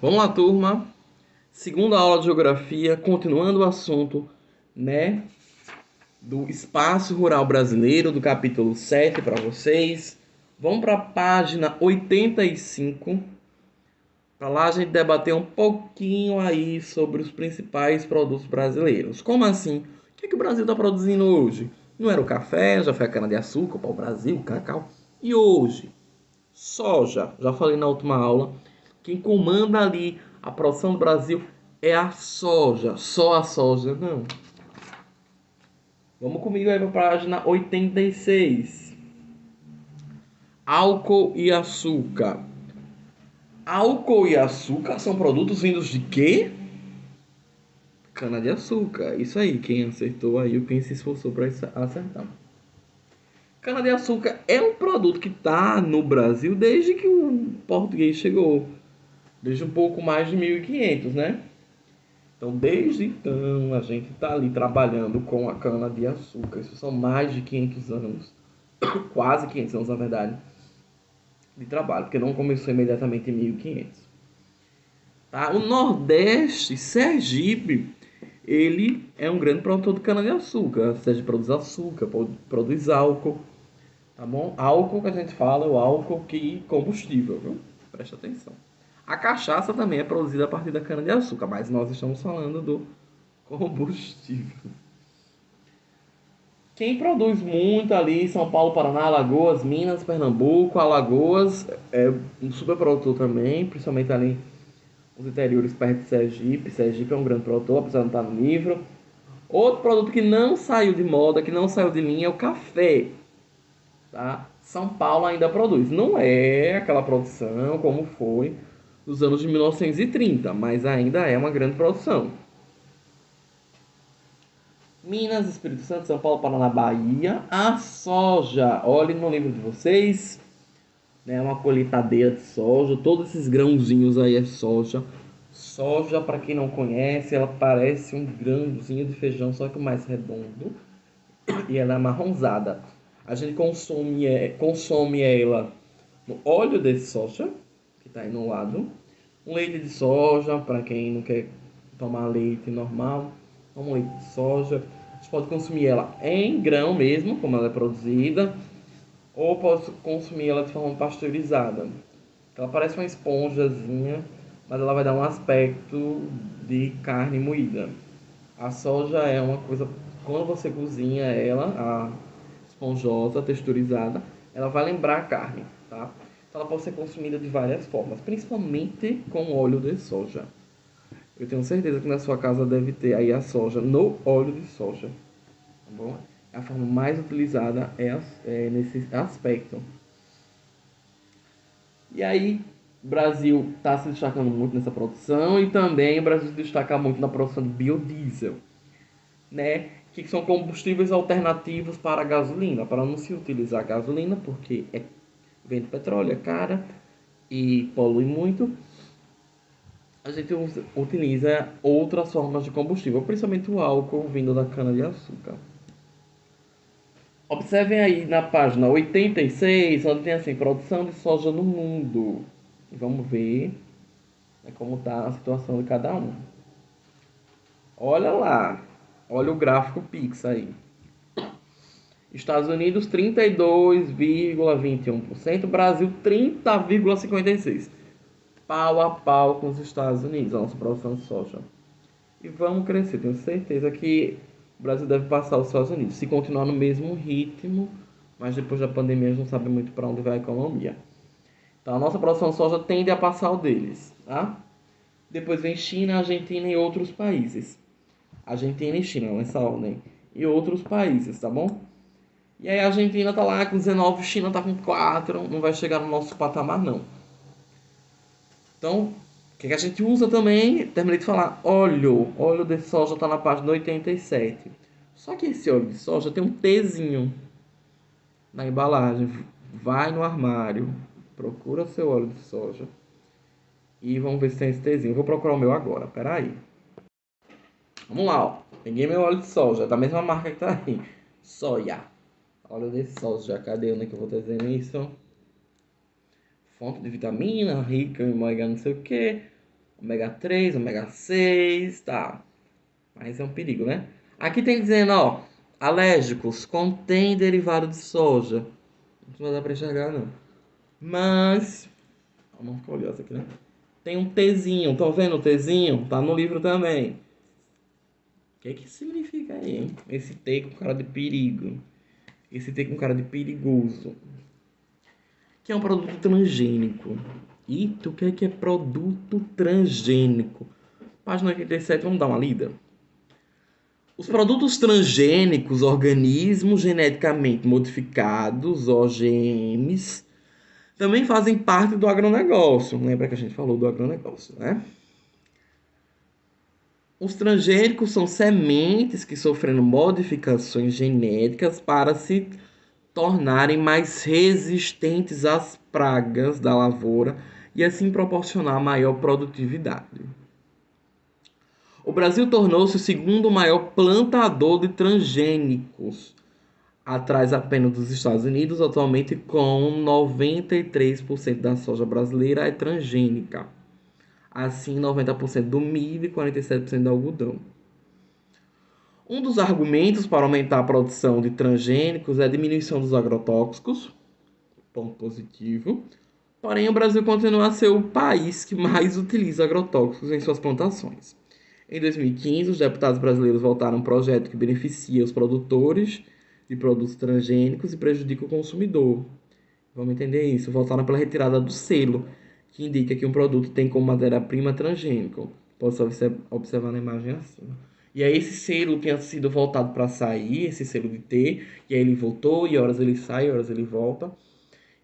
Vamos lá, turma. Segunda aula de geografia, continuando o assunto, né, do espaço rural brasileiro, do capítulo 7 para vocês. Vamos para a página 85. Para lá a gente debater um pouquinho aí sobre os principais produtos brasileiros. Como assim? O que é que o Brasil está produzindo hoje? Não era o café, já foi a cana-de-açúcar, o pau-brasil, o cacau. E hoje? Soja. Já falei na última aula. Quem comanda ali a produção do Brasil é a soja. Só a soja, não. Vamos comigo aí para a página 86. Álcool e açúcar. Álcool e açúcar são produtos vindos de quê? Cana-de-açúcar. Isso aí, quem acertou aí, quem se esforçou para acertar. Cana-de-açúcar é um produto que está no Brasil desde que o português chegou. Desde um pouco mais de 1500, né? Então, desde então, a gente está ali trabalhando com a cana-de-açúcar. Isso são mais de 500 anos, quase 500 anos, na verdade, de trabalho, porque não começou imediatamente em 1500. Tá? O Nordeste, Sergipe, ele é um grande produtor de cana-de-açúcar. Sergipe produz açúcar, produz álcool, tá bom? Álcool que a gente fala é o álcool que combustível, viu? Presta atenção. A cachaça também é produzida a partir da cana-de-açúcar, mas nós estamos falando do combustível. Quem produz muito ali, São Paulo, Paraná, Alagoas, Minas, Pernambuco, Alagoas, é um super produtor também, principalmente ali nos interiores perto de Sergipe. Sergipe é um grande produtor, apesar de não estar no livro. Outro produto que não saiu de moda, que não saiu de linha, é o café. Tá? São Paulo ainda produz. Não é aquela produção como foi nos anos de 1930, mas ainda é uma grande produção. Minas, Espírito Santo, São Paulo, Paraná, Bahia. A soja, olhem no livro de vocês, né? Uma colheitadeira de soja. Todos esses grãozinhos aí é soja. Soja, para quem não conhece, ela parece um grãozinho de feijão, só que mais redondo. E ela é marronzada. A gente consome ela no óleo de soja, que está aí no lado. Um leite de soja, para quem não quer tomar leite normal, um leite de soja. A gente pode consumir ela em grão mesmo, como ela é produzida, ou pode consumir ela de forma pasteurizada. Ela parece uma esponjazinha, mas ela vai dar um aspecto de carne moída. A soja é uma coisa, quando você cozinha ela, a esponjosa, texturizada, ela vai lembrar a carne, tá? Então ela pode ser consumida de várias formas, principalmente com óleo de soja. Eu tenho certeza que na sua casa deve ter aí a soja no óleo de soja, tá bom? A forma mais utilizada é nesse aspecto. E aí, o Brasil está se destacando muito nessa produção e também o Brasil se destaca muito na produção de biodiesel, né? Que são combustíveis alternativos para a gasolina, para não se utilizar gasolina, porque vem do petróleo, é cara e polui muito. A gente utiliza outras formas de combustível, principalmente o álcool vindo da cana-de-açúcar. Observem aí na página 86, onde tem assim, produção de soja no mundo. E vamos ver, né, como está a situação de cada um. Olha lá, olha o gráfico Pix aí. Estados Unidos 32,21%, Brasil 30,56%. Pau a pau com os Estados Unidos, a nossa produção de soja. E vamos crescer, tenho certeza que o Brasil deve passar os Estados Unidos, se continuar no mesmo ritmo, mas depois da pandemia a gente não sabe muito para onde vai a economia. Então a nossa produção de soja tende a passar o deles, tá? Depois vem China, Argentina e outros países. Argentina e China nessa ordem. E outros países, tá bom? E aí a Argentina tá lá com 19, China tá com 4, não vai chegar no nosso patamar não. Então, o que a gente usa também? Terminei de falar, óleo de soja tá na página 87. Só que esse óleo de soja tem um Tzinho na embalagem. Vai no armário, procura seu óleo de soja e vamos ver se tem esse Tzinho. Vou procurar o meu agora, peraí. Vamos lá, ó. Peguei meu óleo de soja, da mesma marca que tá aí. Soja. Óleo de soja, cadê onde é que eu vou dizendo isso? Fonte de vitamina, rica em ômega não sei o que. ômega 3, ômega 6, tá. Mas é um perigo, né? Aqui tem dizendo, ó, alérgicos contém derivado de soja. Não vai dar pra enxergar, não. Mas, vamos ficar olhando aqui, né? Tem um Tzinho, estão vendo o Tzinho? Tá no livro também. O que significa aí, hein? Esse T com cara de perigo. Esse T com cara de perigoso. Que é um produto transgênico. E tu quer que é produto transgênico? Página 87, vamos dar uma lida? Os produtos transgênicos, organismos geneticamente modificados, OGMs, também fazem parte do agronegócio. Lembra que a gente falou do agronegócio, né? Os transgênicos são sementes que sofreram modificações genéticas para se tornarem mais resistentes às pragas da lavoura e assim proporcionar maior produtividade. O Brasil tornou-se o segundo maior plantador de transgênicos, atrás apenas dos Estados Unidos, atualmente com 93% da soja brasileira é transgênica. Assim, 90% do milho e 47% do algodão. Um dos argumentos para aumentar a produção de transgênicos é a diminuição dos agrotóxicos, ponto positivo. Porém, o Brasil continua a ser o país que mais utiliza agrotóxicos em suas plantações. Em 2015, os deputados brasileiros votaram um projeto que beneficia os produtores de produtos transgênicos e prejudica o consumidor. Vamos entender isso. Votaram pela retirada do selo, que indica que um produto tem como matéria-prima transgênico. Pode-se observar na imagem acima. E aí esse selo tinha sido voltado para sair, esse selo de T, e aí ele voltou, e horas ele sai, horas ele volta,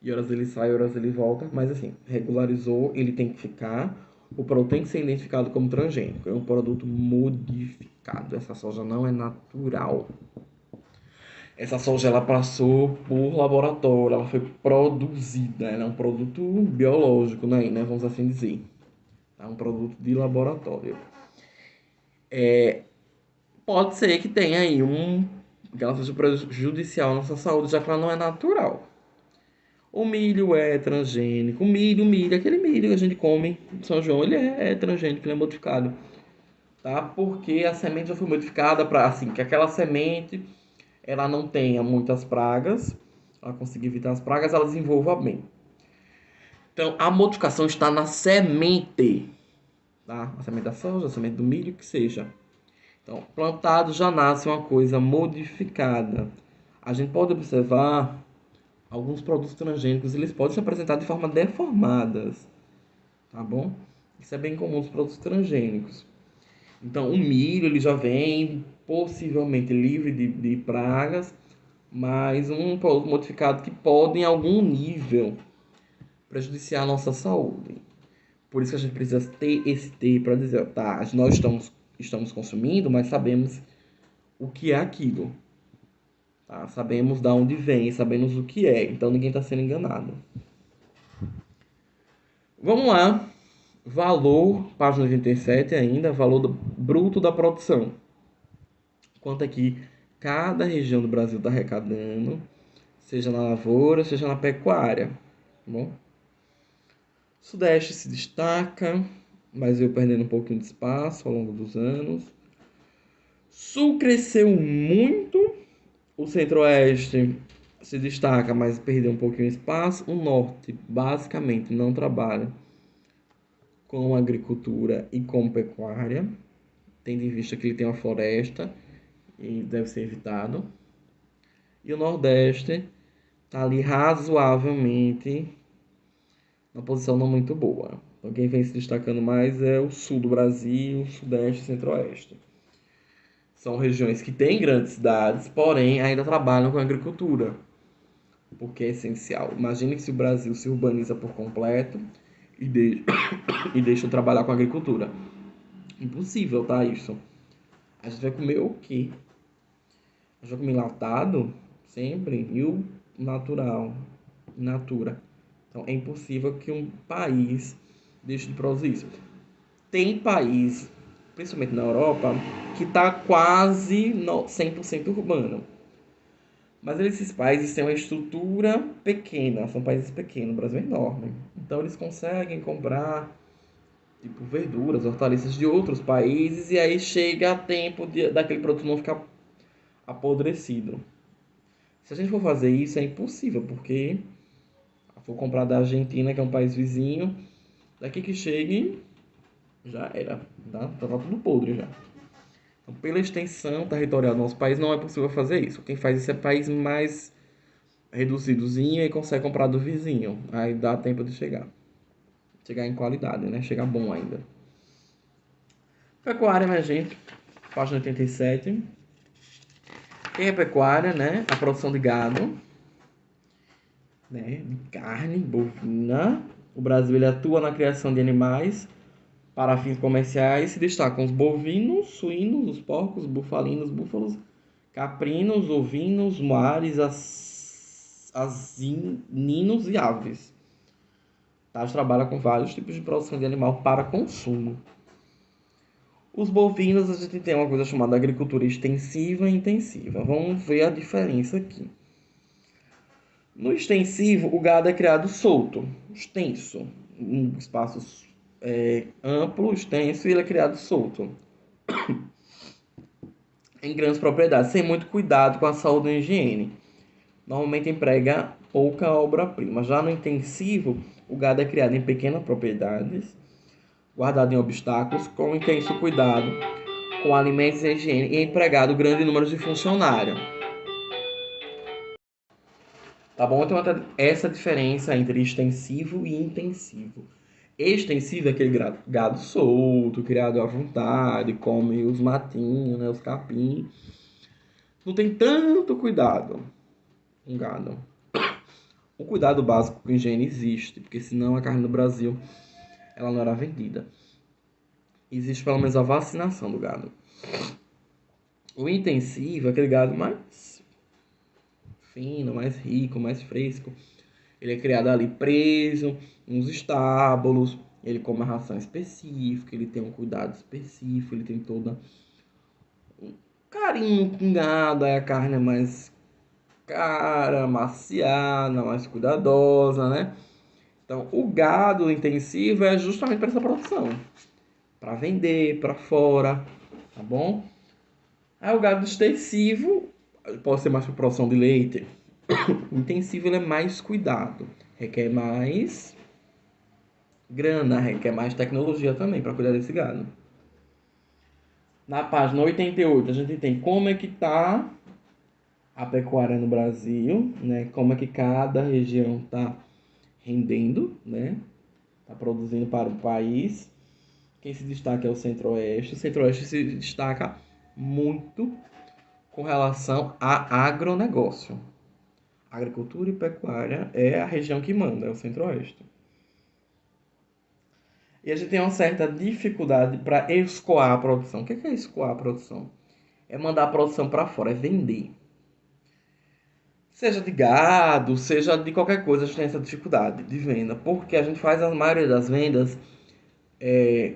e horas ele sai, horas ele volta, mas assim, regularizou, ele tem que ficar, o produto tem que ser identificado como transgênico, é um produto modificado, essa soja não é natural. Essa soja ela passou por laboratório, ela foi produzida, ela é um produto biológico, né, vamos assim dizer. É um produto de laboratório. Pode ser que tenha aí que ela seja prejudicial à nossa saúde, já que ela não é natural. O milho é transgênico. O milho, aquele milho que a gente come em São João, ele é transgênico, ele é modificado. Tá? Porque a semente já foi modificada para assim, que aquela semente ela não tenha muitas pragas, ela consiga evitar as pragas, ela desenvolva bem. Então, a modificação está na semente, tá? A semente da soja, a semente do milho, que seja. Então, plantado já nasce uma coisa modificada. A gente pode observar alguns produtos transgênicos, eles podem se apresentar de forma deformadas, tá bom? Isso é bem comum nos produtos transgênicos. Então, o milho ele já vem possivelmente livre de pragas, mas um produto modificado que pode, em algum nível, prejudiciar a nossa saúde. Por isso que a gente precisa ter esse T para dizer, tá, nós estamos consumindo, mas sabemos o que é aquilo. Tá? Sabemos de onde vem, sabemos o que é, então ninguém está sendo enganado. Vamos lá. Valor, página 87 ainda, valor bruto da produção. Quanto é que cada região do Brasil está arrecadando, seja na lavoura, seja na pecuária. Tá bom? Sudeste se destaca, mas veio perdendo um pouquinho de espaço ao longo dos anos. Sul cresceu muito, o Centro-Oeste se destaca, mas perdeu um pouquinho de espaço. O Norte basicamente não trabalha com agricultura e com pecuária, tendo em vista que ele tem uma floresta e deve ser evitado. E o Nordeste está ali razoavelmente uma posição não muito boa. Então quem vem se destacando mais é o sul do Brasil, o sudeste e centro-oeste. São regiões que têm grandes cidades, porém ainda trabalham com agricultura, porque é essencial. Imagine que se o Brasil se urbaniza por completo e deixa trabalhar com agricultura. Impossível, tá, isso? A gente vai comer o quê? A gente vai comer enlatado? Sempre. E o natural? Natura. Então é impossível que um país deixe de produzir isso. Tem país, principalmente na Europa, que está quase 100% urbano. Mas esses países têm uma estrutura pequena, são países pequenos, o Brasil é enorme. Então eles conseguem comprar tipo verduras, hortaliças de outros países, e aí chega a tempo daquele produto não ficar apodrecido. Se a gente for fazer isso, é impossível, porque for comprar da Argentina, que é um país vizinho, daqui que chegue, já era, tá? Tava tudo podre já. Então, pela extensão territorial do nosso país, não é possível fazer isso. Quem faz isso é país mais reduzidozinho e consegue comprar do vizinho. Aí dá tempo de chegar. Chegar em qualidade, né? Chegar bom ainda. Pecuária, minha gente. Página 87. Quem é pecuária, né? A produção de gado, né? De carne bovina. O Brasil ele atua na criação de animais para fins comerciais. Se destacam os bovinos, suínos, os porcos, bufalinos, búfalos, caprinos, ovinos, moares, asininos e aves. Tales trabalha com vários tipos de produção de animal para consumo. Os bovinos, a gente tem uma coisa chamada agricultura extensiva e intensiva. Vamos ver a diferença aqui. No extensivo, o gado é criado solto, extenso, em espaços amplo, extenso, e ele é criado solto, em grandes propriedades, sem muito cuidado com a saúde e a higiene. Normalmente emprega pouca obra-prima. Já no intensivo, o gado é criado em pequenas propriedades, guardado em obstáculos, com intenso cuidado com alimentos e higiene, e empregado grande número de funcionários. Tá bom? Então, essa diferença entre extensivo e intensivo. Extensivo é aquele gado solto, criado à vontade, come os matinhos, né, os capim. Não tem tanto cuidado com gado. O cuidado básico com higiene existe, porque senão a carne no Brasil ela não era vendida. Existe pelo menos a vacinação do gado. O intensivo é aquele gado mais fino, mais rico, mais fresco. Ele é criado ali preso, nos estábulos, ele come uma ração específica, ele tem um cuidado específico, ele tem todo um carinho com gado, aí a carne é mais cara, maciada, mais cuidadosa, né? Então, o gado intensivo é justamente para essa produção, para vender para fora, tá bom? Aí o gado extensivo pode ser mais para produção de leite. O intensivo ele é mais cuidado, requer mais grana, requer mais tecnologia também para cuidar desse gado. Na página 88 a gente tem como é que está a pecuária no Brasil, né? Como é que cada região está rendendo, né? Está produzindo para o país. Quem se destaca é o Centro-Oeste. O Centro-Oeste se destaca muito com relação a agronegócio. Agricultura e pecuária é a região que manda, é o Centro-Oeste. E a gente tem uma certa dificuldade para escoar a produção. O que é escoar a produção? É mandar a produção para fora, é vender. Seja de gado, seja de qualquer coisa, a gente tem essa dificuldade de venda, porque a gente faz a maioria das vendas,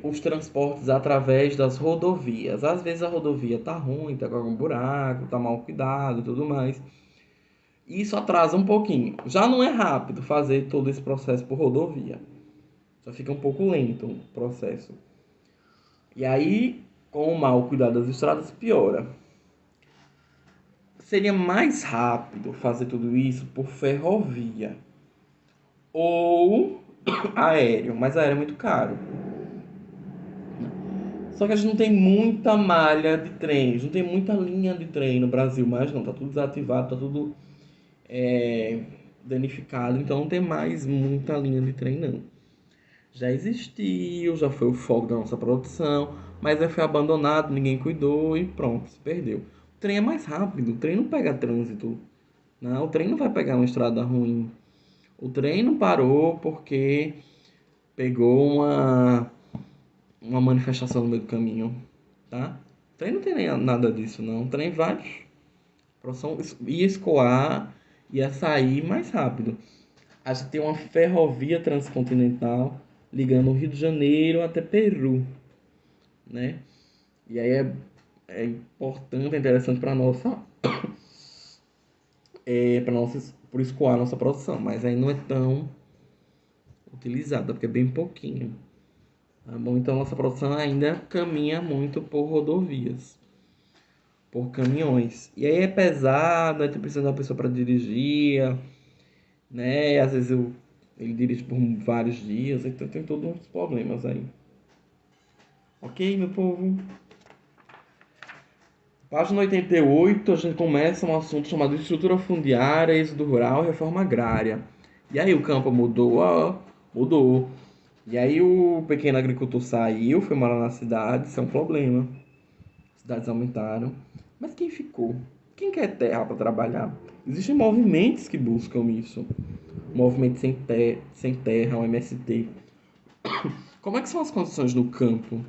os transportes através das rodovias. Às vezes a rodovia tá ruim, tá com algum buraco, tá mal cuidado e tudo mais. Isso atrasa um pouquinho. Já não é rápido fazer todo esse processo por rodovia. Já fica um pouco lento o processo. E aí, com o mau cuidado das estradas, piora. Seria mais rápido fazer tudo isso por ferrovia ou aéreo, mas aéreo é muito caro. Só que a gente não tem muita malha de trens, não tem muita linha de trem no Brasil mais não, tá tudo desativado, tá tudo danificado, então não tem mais muita linha de trem não. Já existiu, já foi o foco da nossa produção, mas aí foi abandonado, ninguém cuidou e pronto, se perdeu. O trem é mais rápido, o trem não pega trânsito, não, o trem não vai pegar uma estrada ruim. O trem não parou porque pegou uma manifestação no meio do caminho, tá? O trem não tem nem nada disso, não. O trem vai, a produção ia escoar, ia sair mais rápido. A gente tem uma ferrovia transcontinental ligando o Rio de Janeiro até Peru, né? E aí é importante, é interessante para nossa, por escoar a nossa produção, mas aí não é tão utilizada, porque é bem pouquinho. Tá bom? Então nossa produção ainda caminha muito por rodovias, por caminhões. E aí é pesado, aí tu precisa de uma pessoa para dirigir, né? E às vezes ele dirige por vários dias, então tem todos uns problemas aí. Ok, meu povo? Página 88, a gente começa um assunto chamado estrutura fundiária, êxodo rural e reforma agrária. E aí o campo mudou? Mudou. E aí o pequeno agricultor saiu, foi morar na cidade, isso é um problema. Cidades aumentaram. Mas quem ficou? Quem quer terra para trabalhar? Existem movimentos que buscam isso. O movimento sem terra, o MST. Como é que são as condições no campo?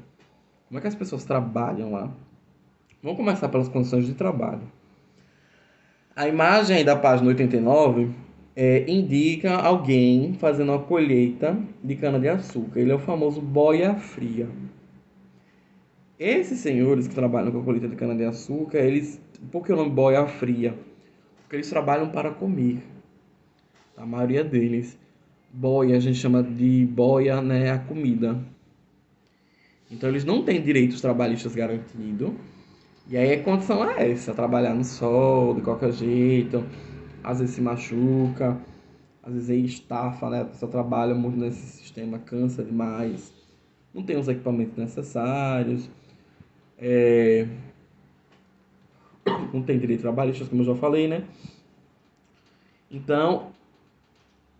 Como é que as pessoas trabalham lá? Vamos começar pelas condições de trabalho. A imagem aí da página 89 indica alguém fazendo uma colheita de cana-de-açúcar. Ele é o famoso boia fria. Esses senhores que trabalham com a colheita de cana-de-açúcar, eles, por que o nome boia fria? Porque eles trabalham para comer. A maioria deles. Boia, a gente chama de boia, né, a comida. Então eles não têm direitos trabalhistas garantidos. E aí a condição é essa, trabalhar no sol, de qualquer jeito, às vezes se machuca, às vezes aí estafa, né? A pessoa trabalha muito nesse sistema, cansa demais, não tem os equipamentos necessários, não tem direito trabalhista, como eu já falei, né? Então,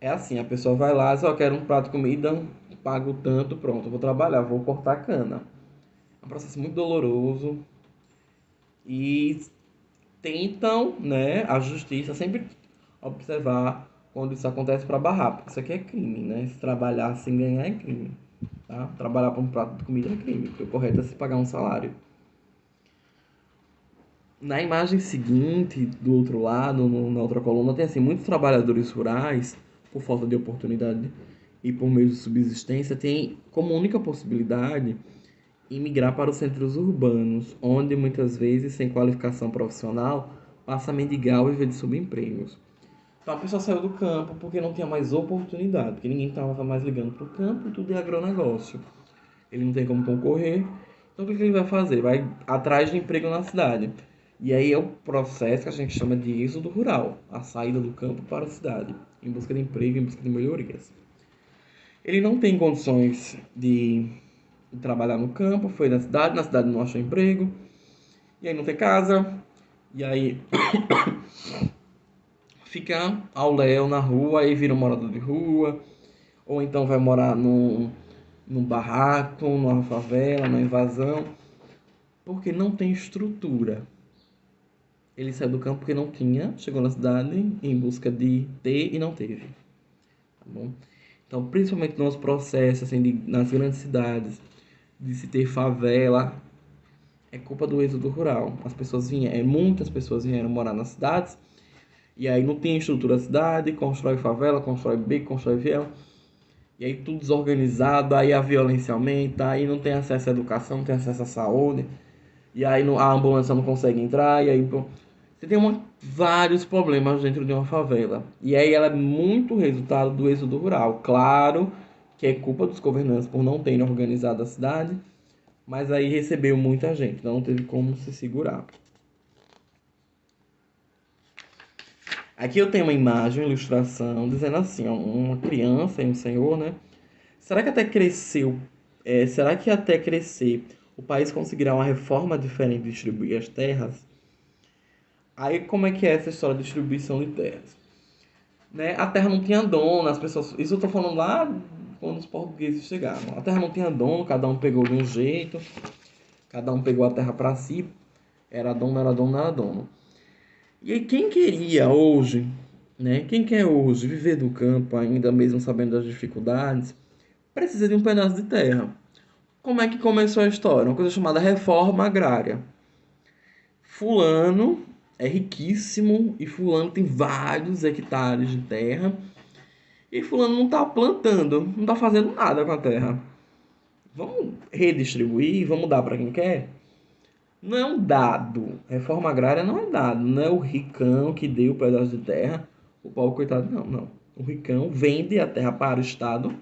é assim, a pessoa vai lá, só quer um prato de comida, pago tanto, pronto, eu vou trabalhar, vou cortar a cana. É um processo muito doloroso e tentam, né, a justiça sempre observar quando isso acontece para barrar, porque isso aqui é crime, né? Se trabalhar sem ganhar é crime, tá? Trabalhar por um prato de comida é crime, porque o correto é se pagar um salário. Na imagem seguinte, do outro lado, na outra coluna, tem assim, muitos trabalhadores rurais, por falta de oportunidade e por meio de subsistência, têm como única possibilidade imigrar para os centros urbanos, onde muitas vezes, sem qualificação profissional, passa a mendigar ou viver de subempregos. Então a pessoa saiu do campo porque não tinha mais oportunidade, porque ninguém estava mais ligando para o campo, tudo é agronegócio. Ele não tem como concorrer, então o que ele vai fazer? Vai atrás de emprego na cidade. E aí é o processo que a gente chama de êxodo rural, a saída do campo para a cidade, em busca de emprego, em busca de melhorias. Ele não tem condições de trabalhar no campo, foi na cidade não achou emprego, e aí não tem casa, e aí fica ao léu na rua, aí vira um morador de rua, ou então vai morar num barraco, numa favela, numa invasão, porque não tem estrutura. Ele saiu do campo porque não tinha, chegou na cidade em busca de ter e não teve. Tá bom? Então, principalmente nos processos, assim, nas grandes cidades, de se ter favela, é culpa do êxodo rural. As pessoas vieram, muitas pessoas vieram morar nas cidades, e aí não tem estrutura da cidade, constrói favela, constrói beco, constrói viela, e aí tudo desorganizado, aí a violência aumenta, aí não tem acesso à educação, não tem acesso à saúde, e aí a ambulância não consegue entrar, e aí você tem vários problemas dentro de uma favela. E aí ela é muito resultado do êxodo rural. Claro que é culpa dos governantes por não terem organizado a cidade, mas aí recebeu muita gente, não teve como se segurar. Aqui eu tenho uma imagem, uma ilustração, dizendo assim, ó, uma criança e um senhor, né? Será que até cresceu, será que até crescer o país conseguirá uma reforma diferente de distribuir as terras? Aí como é que é essa história de distribuição de terras? Né? A terra não tinha dono, as pessoas. Isso eu tô falando lá quando os portugueses chegaram. A terra não tinha dono, cada um pegou de um jeito, cada um pegou a terra para si, era dono, era dono, era dono. E aí quem queria hoje, né? Quem quer hoje viver do campo, ainda mesmo sabendo das dificuldades, precisa de um pedaço de terra. Como é que começou a história? Uma coisa chamada reforma agrária. Fulano é riquíssimo e fulano tem vários hectares de terra. E fulano não tá plantando, não tá fazendo nada com a terra. Vamos redistribuir, vamos dar para quem quer? Não é um dado. Reforma agrária não é dado. Não é o ricão que deu o pedaço de terra, o pobre coitado, não, não. O ricão vende a terra para o Estado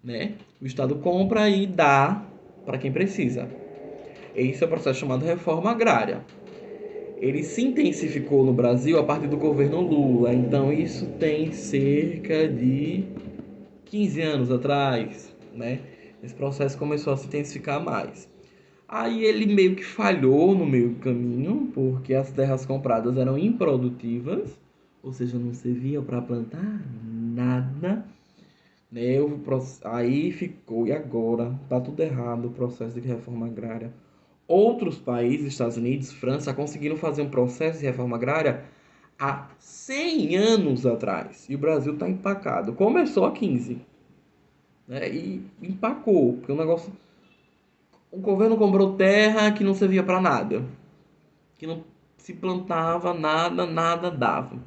né? O Estado compra e dá para quem precisa. Esse é o processo chamado reforma agrária. Ele se intensificou no Brasil a partir do governo Lula, então isso tem cerca de 15 anos atrás, né? Esse processo começou a se intensificar mais. Aí ele meio que falhou no meio do caminho, porque as terras compradas eram improdutivas, ou seja, não serviam para plantar nada, né? Aí ficou, e agora? Tá tudo errado o processo de reforma agrária. Outros países, Estados Unidos, França, conseguiram fazer um processo de reforma agrária há 100 anos atrás. E o Brasil está empacado. Começou há 15, né? E empacou, porque o negócio. O governo comprou terra que não servia para nada, que não se plantava nada, nada dava.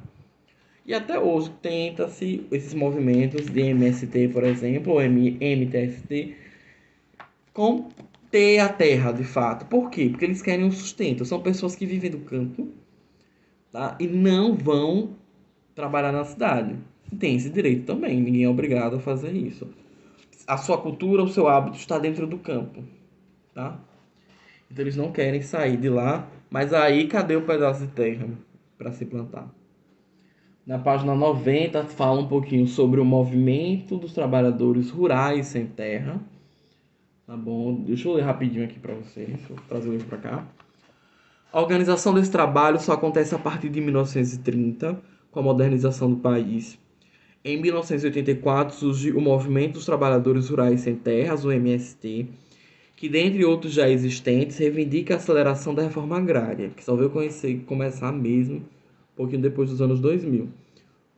E até hoje tenta-se esses movimentos de MST, por exemplo, ou MTST, conter a terra de fato. Por quê? Porque eles querem um sustento. São pessoas que vivem do campo, tá? E não vão trabalhar na cidade. E tem esse direito também, ninguém é obrigado a fazer isso. A sua cultura, o seu hábito está dentro do campo, tá? Então eles não querem sair de lá, mas aí cadê o pedaço de terra para se plantar? Na página 90 fala um pouquinho sobre o movimento dos trabalhadores rurais sem terra. Tá bom? Deixa eu ler rapidinho aqui para vocês. Vou trazer o livro para cá. A organização desse trabalho só acontece a partir de 1930, com a modernização do país. Em 1984 surge o Movimento dos Trabalhadores Rurais Sem Terras, o MST, que, dentre outros já existentes, reivindica a aceleração da reforma agrária, que só veio começar mesmo um pouquinho depois dos anos 2000.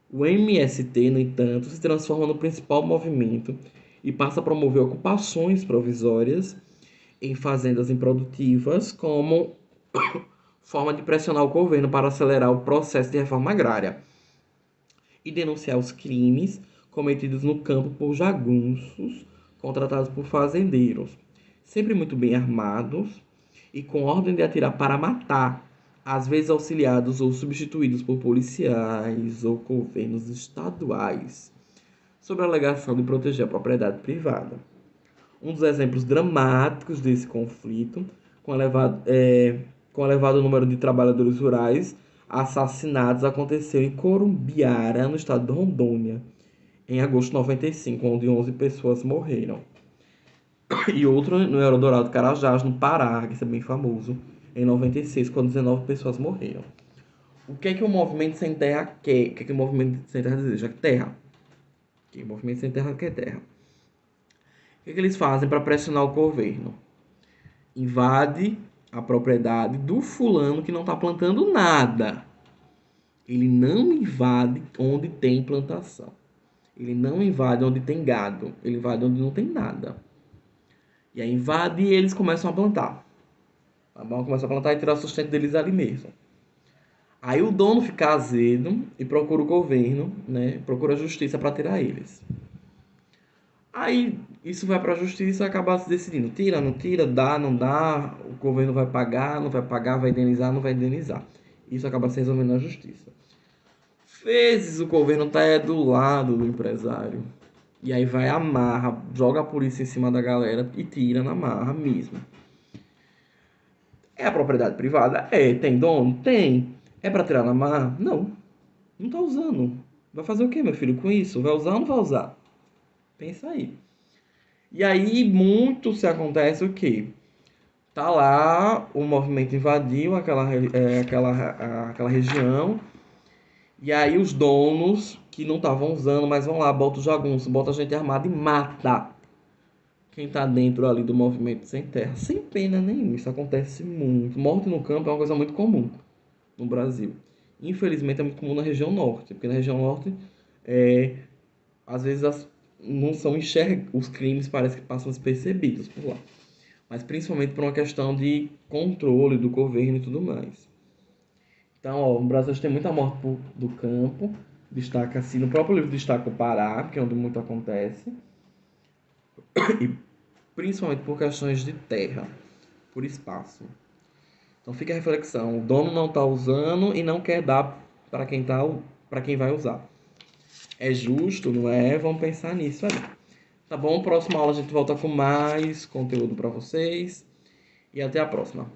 O MST, no entanto, se transforma no principal movimento e passa a promover ocupações provisórias em fazendas improdutivas como forma de pressionar o governo para acelerar o processo de reforma agrária e denunciar os crimes cometidos no campo por jagunços contratados por fazendeiros, sempre muito bem armados e com ordem de atirar para matar, às vezes auxiliados ou substituídos por policiais ou governos estaduais, sob a alegação de proteger a propriedade privada. Um dos exemplos dramáticos desse conflito, com elevado número de trabalhadores rurais assassinados, aconteceu em Corumbiara, no estado de Rondônia, em agosto de 95, onde 11 pessoas morreram. E outro no Eldorado Carajás, no Pará, que é bem famoso, em 96, quando 19 pessoas morreram. O que é que o movimento sem terra quer? O que é que o movimento sem terra deseja? Terra. O movimento sem terra quer terra. O que é que eles fazem para pressionar o governo? Invade a propriedade do fulano que não está plantando nada. Ele não invade onde tem plantação. Ele não invade onde tem gado. Ele invade onde não tem nada. E aí invade e eles começam a plantar. Tá bom? Começam a plantar e tirar o sustento deles ali mesmo. Aí o dono fica azedo e procura o governo, né? Procura a justiça para tirar eles. Aí isso vai para a justiça e acaba se decidindo. Tira, não tira, dá, não dá. O governo vai pagar, não vai pagar, vai indenizar, não vai indenizar. Isso acaba se resolvendo na justiça. Vezes o governo tá do lado do empresário. E aí vai amarra, joga a polícia em cima da galera e tira na marra mesmo. É a propriedade privada? É. Tem dono? Tem. É para tirar na marra? Não. Não tá usando. Vai fazer o que, meu filho, com isso? Vai usar ou não vai usar? Pensa aí. E aí muito se acontece o quê? Tá lá, o movimento invadiu aquela região. E aí os donos que não estavam usando, mas vão lá, bota o jagunço, bota a gente armada e mata quem tá dentro ali do movimento sem terra. Sem pena nenhuma, isso acontece muito. Morte no campo é uma coisa muito comum no Brasil. Infelizmente é muito comum na região norte, porque na região norte, às vezes não são os crimes parecem que passam despercebidos por lá. Mas principalmente por uma questão de controle do governo e tudo mais. Então, ó, no Brasil a gente tem muita morte do campo, destaca assim, no próprio livro destaca o Pará, que é onde muito acontece, e principalmente por questões de terra, por espaço. Então fica a reflexão, o dono não está usando e não quer dar para quem vai usar. É justo, não é? Vamos pensar nisso aí. Tá bom? Próxima aula a gente volta com mais conteúdo para vocês. E até a próxima.